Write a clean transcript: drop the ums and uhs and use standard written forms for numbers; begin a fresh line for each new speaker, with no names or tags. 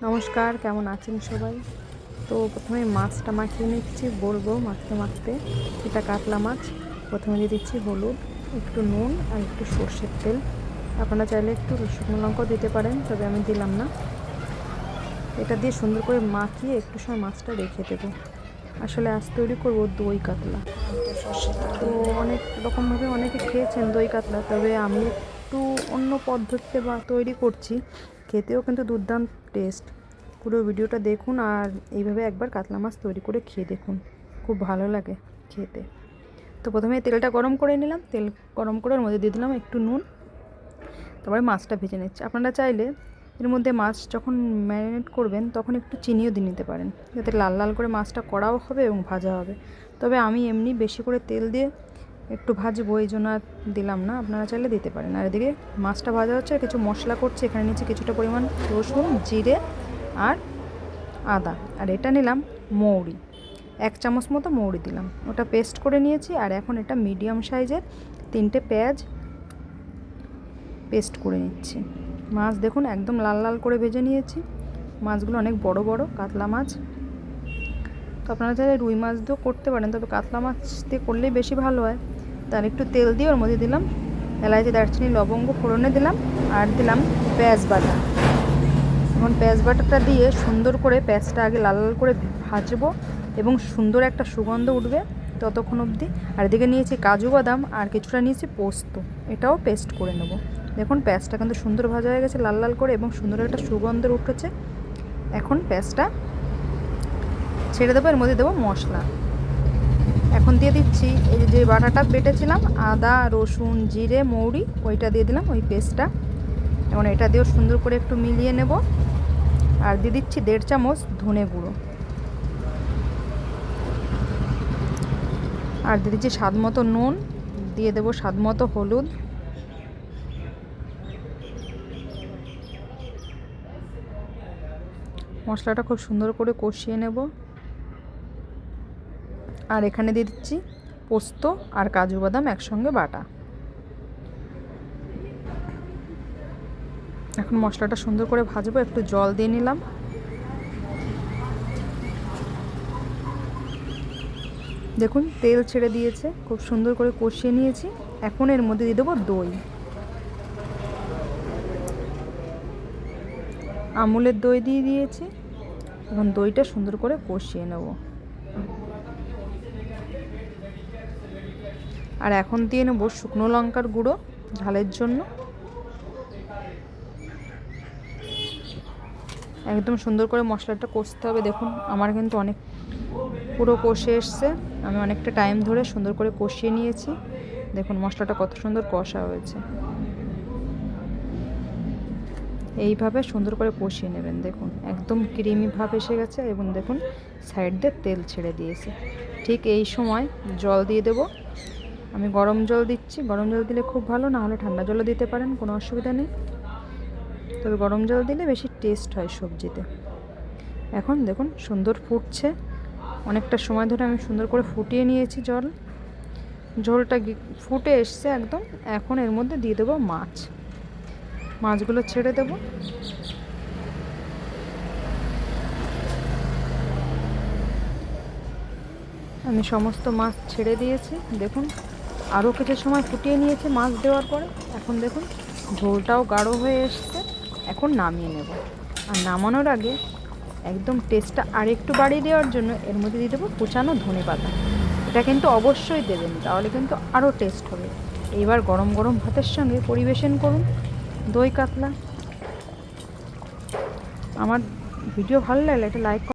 নমস্কার, কেমন আছেন সবাই? তো প্রথমে মাছটা মাখিয়ে নিচ্ছি, বলবো মাখতে মাখতে। এটা কাতলা মাছ। প্রথমে দিয়ে দিচ্ছি হলুদ, একটু নুন আর একটু সর্ষের তেল। আপনারা চাইলে একটু শুকনো লঙ্কাও দিতে পারেন, তবে আমি দিলাম না। এটা দিয়ে সুন্দর করে মাখিয়ে একটু সময় মাছটা রেখে দেবো। আসলে আজ তৈরি করবো দই কাতলা। তো অনেক রকমভাবে অনেকে খেয়েছেন দই কাতলা, তবে আমি একটু অন্য পদ্ধতিতে তৈরি করছি। খেতেও কিন্তু দুর্দান্ত টেস্ট। পুরো ভিডিওটা দেখুন আর এইভাবে একবার কাতলা মাছ তৈরি করে খেয়ে দেখুন, খুব ভালো লাগে খেতে। তো প্রথমে তেলটা গরম করে নিলাম, তেল গরম করে ওর মধ্যে দিয়ে দিলাম একটু নুন, তারপরে মাছটা ভেজে নিচ্ছি। আপনারা চাইলে এর মধ্যে মাছ যখন ম্যারিনেট করবেন তখন একটু চিনিও দিয়ে নিতে পারেন, যাতে লাল লাল করে মাছটা কড়াও হবে এবং ভাজা হবে। তবে আমি এমনি বেশি করে তেল দিয়ে একটু ভাজবো, এই জন্য আর দিলাম না। আপনারা চাইলে দিতে পারেন। আর এদিকে মাছটা ভাজা হচ্ছে, কিছু মশলা করছে। এখানে নিচে কিছুটা পরিমাণ রসুন, জিরে আর আদা, আর এটা নিলাম মৌরি, 1 চামচ মতো মৌরি দিলাম, ওটা পেস্ট করে নিয়েছি। আর এখন এটা মিডিয়াম সাইজের 3টে পেঁয়াজ পেস্ট করে নিচ্ছি। মাছ দেখুন একদম লাল লাল করে ভেজে নিয়েছি। মাছগুলো অনেক বড় বড় কাতলা মাছ। তো আপনারা চাইলে রুই মাছ দিয়েও করতে পারেন, তবে কাতলা মাছ দিয়ে করলেই বেশি ভালো হয়। তার একটু তেল দিয়ে ওর মধ্যে দিলাম এলাচি, দারচিনি, লবঙ্গ ফোড়নে দিলাম, আর দিলাম পেঁয়াজ বাটা। এখন পেঁয়াজ বাটাটা দিয়ে সুন্দর করে পেঁয়াজটা আগে লাল লাল করে ভাজবো এবং সুন্দর একটা সুগন্ধ উঠবে ততক্ষণ অবধি। আর এদিকে নিয়েছি কাজু বাদাম আর কিছুটা নিয়েছি পোস্ত, এটাও পেস্ট করে নেব। দেখুন পেঁয়াজটা কিন্তু সুন্দর ভাজা হয়ে গেছে লাল লাল করে এবং সুন্দর একটা সুগন্ধ উঠেছে। এখন পেঁয়াজটা ছেড়ে দেবো, এর মধ্যে দেবো মশলা। এখন দিয়ে দিচ্ছি এই যে বাটাটা বেটেছিলাম, আদা, রসুন, জিরে, মৌরি, ওইটা দিয়ে দিলাম, ওই পেস্টটা। এখন এটা দিয়েও সুন্দর করে একটু মিলিয়ে নেব। আর দিয়ে দিচ্ছি 1.5 চামচ ধনে গুঁড়ো, আর দিয়ে দিচ্ছি স্বাদ মতো নুন, দিয়ে দেবো স্বাদ মতো হলুদ। মশলাটা খুব সুন্দর করে কষিয়ে নেব। আর এখানে দিয়ে দিচ্ছি পোস্ত আর কাজু বাদাম একসঙ্গে বাটা। এখন মশলাটা সুন্দর করে ভাজবো, একটু জল দিয়ে নিলাম। দেখুন তেল ছেড়ে দিয়েছে, খুব সুন্দর করে কষিয়ে নিয়েছি। এখন এর মধ্যে দিয়ে দেবো দই, আমুলের দই দিয়ে দিয়েছি। এখন দইটা সুন্দর করে কষিয়ে নেব। আর এখন দিয়ে নেব শুকনো লঙ্কার গুঁড়ো ঝালের জন্য। একদম সুন্দর করে মশলাটা কষতে হবে। দেখুন আমার কিন্তু অনেক পুরো কষে এসছে, আমি অনেকটা টাইম ধরে সুন্দর করে কষিয়ে নিয়েছি। দেখুন মশলাটা কত সুন্দর কষা হয়েছে। এইভাবে সুন্দর করে কষিয়ে নেবেন। দেখুন একদম ক্রিমি ভাব এসে গেছে এবং দেখুন সাইড দিয়ে তেল ছেড়ে দিয়েছে। ঠিক এই সময় জল দিয়ে দেব। আমি গরম জল দিচ্ছি, গরম জল দিলে খুব ভালো, না হলে ঠান্ডা জলও দিতে পারেন, কোনো অসুবিধা নেই। তবে গরম জল দিলে বেশি টেস্ট হয় সবজিতে। এখন দেখুন সুন্দর ফুটছে, অনেকটা সময় ধরে আমি সুন্দর করে ফুটিয়ে নিয়েছি জল। ঝোলটা ফুটে এসছে একদম। এখন এর মধ্যে দিয়ে দেবো মাছ, মাছগুলো ছেড়ে দেব। আমি সমস্ত মাছ ছেড়ে দিয়েছি। দেখুন আরও কিছু সময় ফুটিয়ে নিয়েছি মাছ দেওয়ার পরে। এখন দেখুন ঝোলটাও গাঢ় হয়ে এসছে। এখন নামিয়ে নেব। আর নামানোর আগে একদম টেস্টটা আর একটু বাড়িয়ে দেওয়ার জন্য এর মধ্যে দিয়ে দেবো কুচানো ধনেপাতা। এটা কিন্তু অবশ্যই দেবেন, তাহলে কিন্তু আরও টেস্ট হবে। এইবার গরম গরম ভাতের সঙ্গে পরিবেশন করুন দই কাতলা। আমার ভিডিও ভালো লাগলে একটা লাইক